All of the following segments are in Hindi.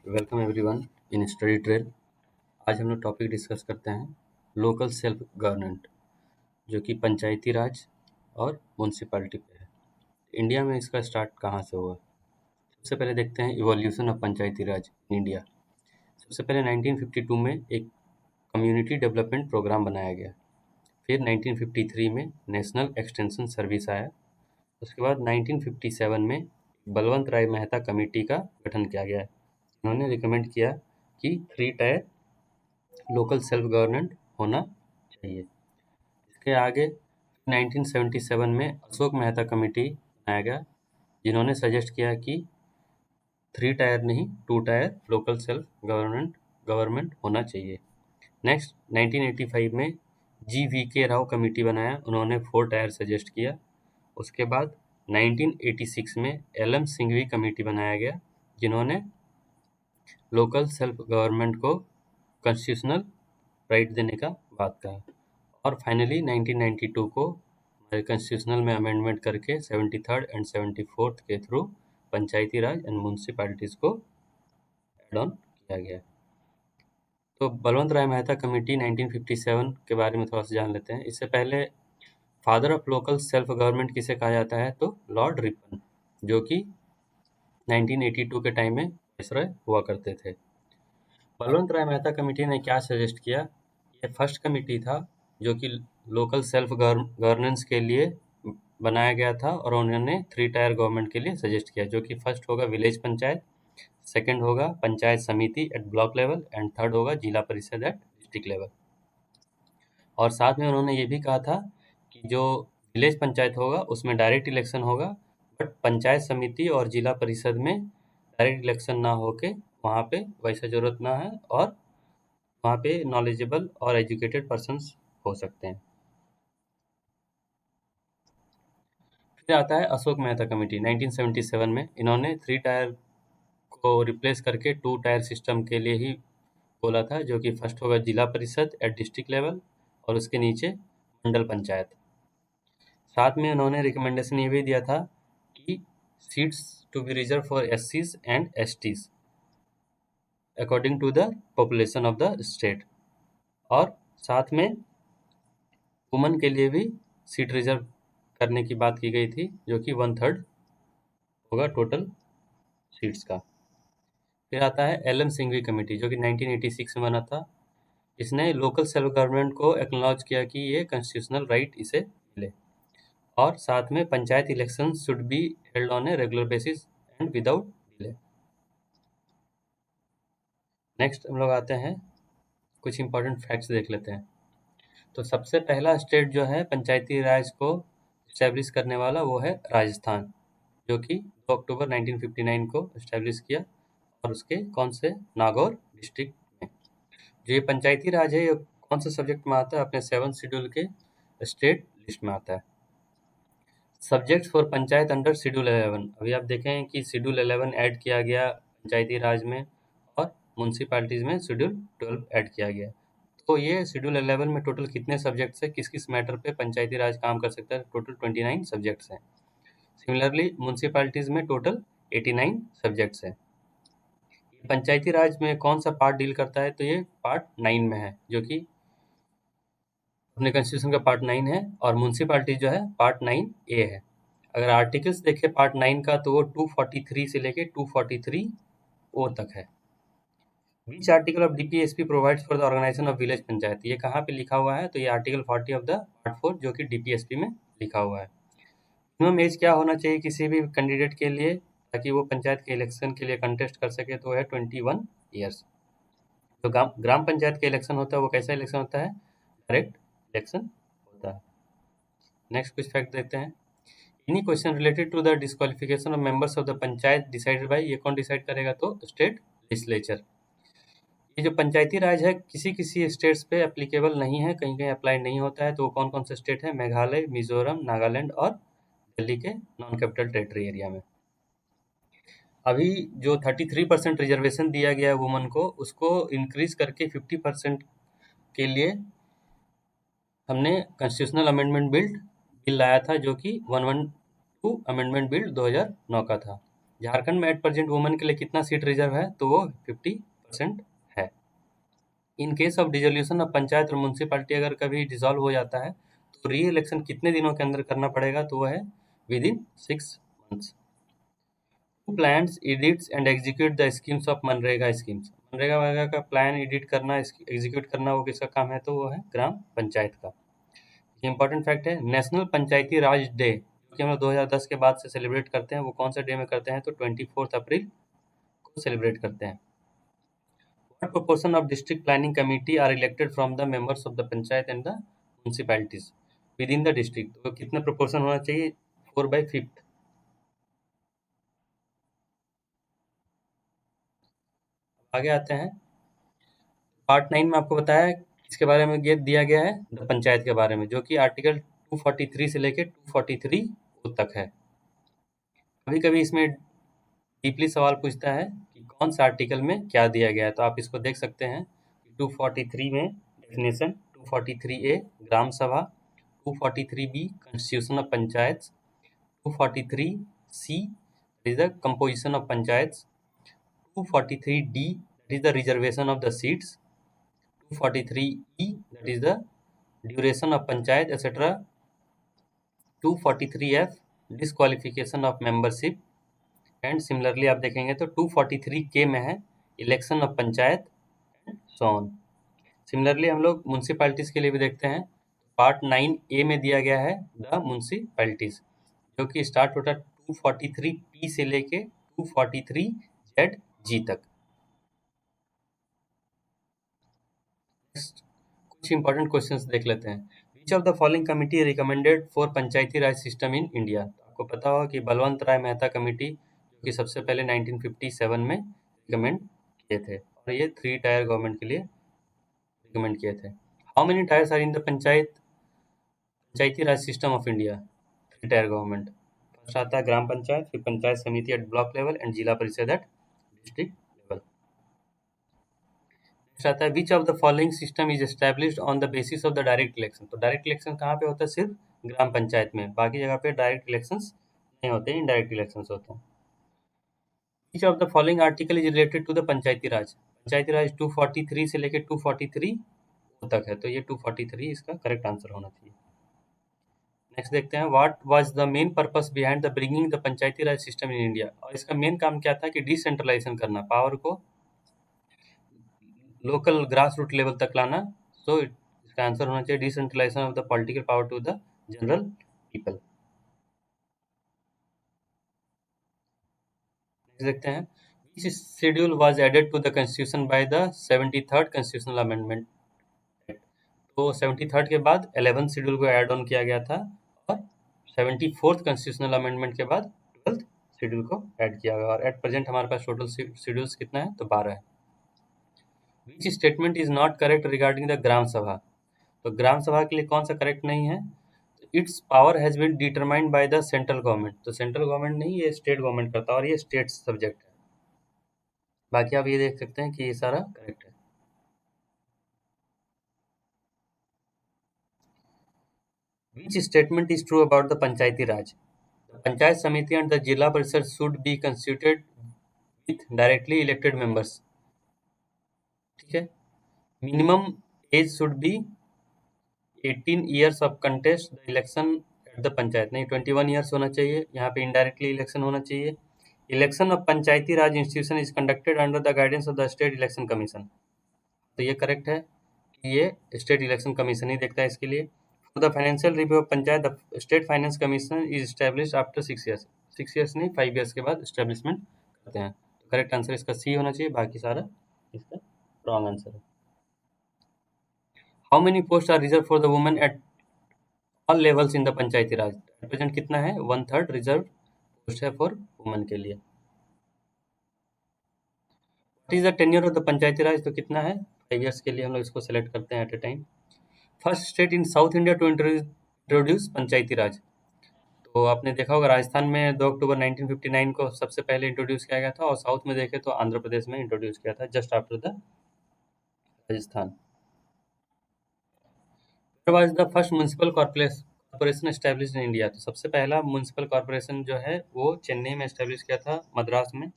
Welcome everyone in study trail. आज हम लोग टॉपिक डिस्कस करते हैं लोकल सेल्फ गवर्नमेंट, जो कि पंचायती राज और म्यूनसिपैलिटी पे है। इंडिया में इसका स्टार्ट कहाँ से हुआ? सबसे पहले देखते हैं evolution of Panchayati raj in India. सबसे पहले 1952 में एक कम्युनिटी डेवलपमेंट प्रोग्राम बनाया गया। फिर 1953 में नेशनल एक्सटेंशन सर्विस आया। उसके बाद 1957 में बलवंत राय मेहता कमेटी का गठन किया गया। उन्होंने रिकमेंड किया कि 3 टायर लोकल सेल्फ गवर्नमेंट होना चाहिए। इसके आगे 1977 में अशोक मेहता कमेटी बनाया गया, जिन्होंने सजेस्ट किया कि 3 टायर नहीं 2 टायर लोकल सेल्फ गवर्नमेंट होना चाहिए। नेक्स्ट 1985 में GVK राव कमेटी बनाया, उन्होंने 4 टायर सजेस्ट किया। उसके बाद 1986 में LM सिंघवी कमेटी बनाया गया, जिन्होंने लोकल सेल्फ गवर्नमेंट को कॉन्स्टिट्यूशनल राइट देने का बात कहा। और फाइनली 1992 को हमारे कॉन्स्टिट्यूशनल में अमेंडमेंट करके 73rd एंड 74th के through Panchayati Raj and municipalities को एड ऑन किया गया। तो बलवंत राय मेहता कमेटी 1957 के बारे में थोड़ा सा जान लेते हैं। इससे पहले father of local self government किसे कहा जाता है, तो लॉर्ड रिपन, जो कि 1982 के टाइम में वाइसरॉय हुआ करते थे। बलवंत राय मेहता कमेटी ने क्या सजेस्ट किया? ये फर्स्ट कमेटी था जो कि लोकल सेल्फ गवर्नेंस के लिए बनाया गया था, और उन्होंने 3 टायर गवर्नमेंट के लिए सजेस्ट किया, जो कि फर्स्ट होगा विलेज पंचायत, सेकंड होगा panchayat samiti at block level, and third होगा जिला परिषद एट डिस्ट्रिक्ट लेवल। और साथ में उन्होंने ये भी कहा था कि जो विलेज पंचायत होगा उसमें डायरेक्ट इलेक्शन होगा, बट पंचायत समिति और जिला परिषद में डायरेक्ट इलेक्शन ना होके वहाँ पे वैसा जरूरत ना है, और वहाँ पे नॉलेजेबल और एजुकेटेड पर्सन्स हो सकते हैं। फिर आता है अशोक मेहता कमेटी 1977 में। इन्होंने 3 टायर को रिप्लेस करके 2 टायर सिस्टम के लिए ही बोला था, जो कि फर्स्ट होगा जिला परिषद एट डिस्ट्रिक्ट लेवल और उसके नीचे मंडल पंचायत। साथ में उन्होंने रिकमेंडेशन ये भी दिया था कि seats to be reserve for SCs and STs according to the population of the state, और साथ में वुमन के लिए भी सीट रिजर्व करने की बात की गई थी, जो कि 1/3 होगा टोटल सीट्स का। फिर आता है LM सिंघवी कमेटी, जो कि 1986 में बना था। इसने लोकल सेल्फ गवर्नमेंट को एक्नॉलेज किया कि ये कॉन्स्टिट्यूशनल राइट इसे मिले, और साथ में panchayat election should be held on a regular basis and without delay. Next हम लोग आते हैं, कुछ इंपॉर्टेंट फैक्ट्स देख लेते हैं। तो सबसे पहला स्टेट जो है पंचायती राज को इस्टेब्लिश करने वाला, वो है राजस्थान, जो कि 2 अक्टूबर 1959 को इस्टेब्लिश किया, और उसके कौन से नागौर डिस्ट्रिक्ट में। जो ये पंचायती राज है, ये कौन से सब्जेक्ट में आता है? अपने 7th शेड्यूल के स्टेट लिस्ट में आता है। Subject for panchayat under schedule 11। अभी आप देखें कि शेड्यूल 11 ऐड किया गया पंचायती राज में, और म्यूनसिपैलिटीज़ में शेड्यूल 12 ऐड किया गया। तो ये शेड्यूल 11 में टोटल कितने सब्जेक्ट्स हैं, किस किस मैटर पे पंचायती राज काम कर सकता है? टोटल 29 सब्जेक्ट्स हैं। सिमिलरली म्यूनसिपैलिटीज़ में टोटल 89 सब्जेक्ट्स हैं। पंचायती राज में कौन सा पार्ट डील करता है? तो ये पार्ट 9 में है, जो कि अपने कॉन्स्टिट्यूशन का पार्ट 9 है, और म्यूनसिपैलिटी जो है पार्ट 9A है। अगर आर्टिकल्स देखें पार्ट 9 का, तो वो 243 से लेके 243O तक है। Which article of DPSP provides for the organisation of village panchayat? ये कहाँ पे लिखा हुआ है? तो ये आर्टिकल 40 ऑफ द पार्ट 4, जो कि DPSP में लिखा हुआ है। मिनिमम एज क्या होना चाहिए किसी भी कैंडिडेट के लिए, ताकि वो पंचायत के इलेक्शन के लिए कंटेस्ट कर सके? तो है 21 ईयर्स। तो ग्राम पंचायत का इलेक्शन होता है, वो कैसा इलेक्शन होता है? डायरेक्ट इलेक्शन होता है। नेक्स्ट कुछ फैक्ट देखते हैं। Any question related to the disqualification of members of the panchayat decided by, ये कौन डिसाइड करेगा? तो स्टेट लेजिस्लेचर। ये जो पंचायती राज है किसी किसी स्टेट्स पे एप्लीकेबल नहीं है, कहीं कहीं अप्लाई नहीं होता है। तो वो कौन कौन से स्टेट है? मेघालय, मिजोरम, नागालैंड और दिल्ली के नॉन कैपिटल टेरिटरी एरिया में। अभी जो 33% रिजर्वेशन दिया गया है वुमन को, उसको इंक्रीज करके 50% के लिए हमने कॉन्स्टिट्यूशनल अमेंडमेंट बिल लाया था, जो कि 112 अमेंडमेंट बिल 2009 का था। झारखंड में एट प्रेजेंट वुमेन के लिए कितना सीट रिजर्व है, तो वो 50% है। In case of dissolution of panchayat और म्यूनसिपैलिटी अगर कभी डिसॉल्व हो जाता है तो री इलेक्शन कितने दिनों के अंदर करना पड़ेगा, तो वो है with in 6 months। Who plans, edits and execute the schemes of MNREGA schemes? MNREGA वगैरह का प्लान एडिट करना, एग्जीक्यूट करना वो किसका काम है, तो वो है ग्राम पंचायत का। इंपॉर्टेंट फैक्ट है, नेशनल पंचायती राज डे जो हम लोग 2010 के बाद से सेलिब्रेट करते हैं, वो कौन सा डे में करते हैं, तो 24 अप्रैल को सेलिब्रेट करते हैं। What proportion of district planning committee are elected from the members of the panchayat and the municipalities within the district? तो कितना प्रोपोर्शन होना चाहिए, 4/5। आगे आते हैं, पार्ट 9 में आपको बताया है इसके बारे में, ये दिया गया है द पंचायत के बारे में, जो कि आर्टिकल 243 से लेके 243 तक है। कभी कभी इसमें डीपली सवाल पूछता है कि कौन सा आर्टिकल में क्या दिया गया है, तो आप इसको देख सकते हैं। 243 में डेफिनेशन, 243A ग्राम सभा, 243B constitution of panchayat, 243C is the composition of panchayat, 243D is the reservation of the seats, 243E that is the duration of panchayat etc, 243F disqualification of membership, and similarly आप देखेंगे तो 243K में है election of panchayat and so on. Similarly हम लोग म्यूनसिपैलिटीज के लिए भी देखते हैं, पार्ट 9A में दिया गया है द म्यूनसिपैलिटीज, जो कि स्टार्ट होता है 243P से लेके 243ZG तक। कुछ इंपॉर्टेंट क्वेश्चंस देख लेते हैं। Which of the following committee recommended for Panchayati raj system in India? आपको पता होगा कि बलवंत राय मेहता कमेटी, जो कि सबसे पहले 1957 में रिकमेंड किए थे, और ये 3 टायर गवर्नमेंट के लिए रिकमेंड किए थे। How many tiers are in the panchayati raj system of India? 3 tier government. First आता है ग्राम पंचायत, फिर panchayat samiti at block level and जिला परिषद एट डिस्ट्रिक्ट लेवल। आता है विच of the following system is established on the basis of the direct election? तो डायरेक्ट इलेक्शन कहाँ पे होता है, सिर्फ ग्राम पंचायत में, बाकी जगह पे डायरेक्ट इलेक्शंस नहीं होते, इनडायरेक्ट इलेक्शंस होते हैं। Which of the following article is related to the panchayati raj? Panchayati raj 243 से लेकर 243 तक है, तो ये 243 इसका करेक्ट आंसर होना चाहिए। नेक्स्ट देखते हैं, what was the main purpose behind the bringing the panchayati raj system in India? और इसका मेन काम क्या था कि डिसेंट्रलाइजेशन करना, पावर को लोकल ग्रास रूट लेवल तक लाना। सो इसका आंसर होना चाहिए decentralisation of the political power to the general people. देखते हैं, which schedule was added to the constitution by the 73rd constitutional amendment? तो 73rd के बाद 11th शेड्यूल को ऐड ऑन किया गया था, और 74th कॉन्स्टिट्यूशनल अमेंडमेंट के बाद 12th शेड्यूल को ऐड किया गया, और एट प्रेजेंट हमारे पास टोटल शेड्यूल्स कितना है, तो 12 है। Which statement is not correct regarding the gram sabha? तो ग्राम सभा के लिए कौन सा करेक्ट नहीं है? It's power has been determined by the central government. तो सेंट्रल गवर्नमेंट नहीं, ये स्टेट गवर्नमेंट करता है, और ये स्टेट सब्जेक्ट है। बाकी आप ये देख सकते हैं कि ये सारा करेक्ट है। Which statement is true about the panchayati raj? Panchayat samiti and the zila parishad should be constituted with directly elected members. ठीक है, minimum age should be 18 years of contest the election at the panchayat, नहीं 21 ईयर्स होना चाहिए, यहाँ पे इनडायरेक्टली इलेक्शन होना चाहिए। Election of Panchayati Raj institution is conducted under the guidance of the state election commission. तो ये करेक्ट है कि ये स्टेट इलेक्शन कमीशन ही देखता है इसके लिए। For the financial review of panchayat, the state finance commission is established after 6 years. 6 years नहीं, 5 ईयर्स के बाद एस्टेब्लिशमेंट करते हैं। तो करेक्ट आंसर इसका सी होना चाहिए, बाकी सारा इसका रॉन्ग आंसर है। How many post are reserve for the women at all levels in the panchayati raj? Present कितना है, 1/3 रिजर्व पोस्ट है फॉर वुमेन के लिए। What is the tenure of the panchayati raj? तो कितना है, 5 ईयर्स के लिए हम लोग इसको सेलेक्ट करते हैं at a time. First state in south India to introduce panchayati raj? तो आपने देखा होगा राजस्थान में 2 अक्टूबर 1959 को सबसे पहले इंट्रोड्यूस किया गया था, और साउथ में देखे तो आंध्र प्रदेश में इंट्रोड्यूस किया था just after the Rajasthan. Where was the first municipal corporation establish in India, तो सबसे पहला म्युनिसिपल कॉर्पोरेशन जो है वो चेन्नई में एस्टेब्लिश किया था, मद्रास में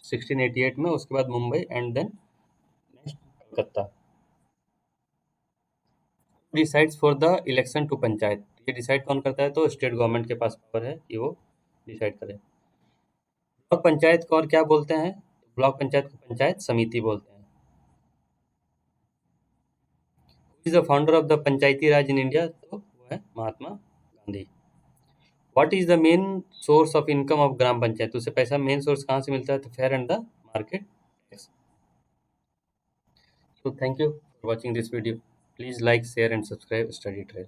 1688 में, उसके बाद Mumbai and then next Calcutta. Decides for the election to panchayat, ये डिसाइड कौन करता है, तो स्टेट गवर्नमेंट के पास पावर है कि वो डिसाइड करे। ब्लॉक पंचायत को और क्या बोलते हैं, ब्लॉक पंचायत को पंचायत समिति बोलते हैं। Is the founder of the panchayati raj in India, तो वो है Mahatma Gandhi. What is the main source of income of gram panchayat, उसे पैसा मेन सोर्स कहाँ से मिलता है, तो fair and the market tax. So thank you for watching this video. Please like, share and subscribe Study Trail.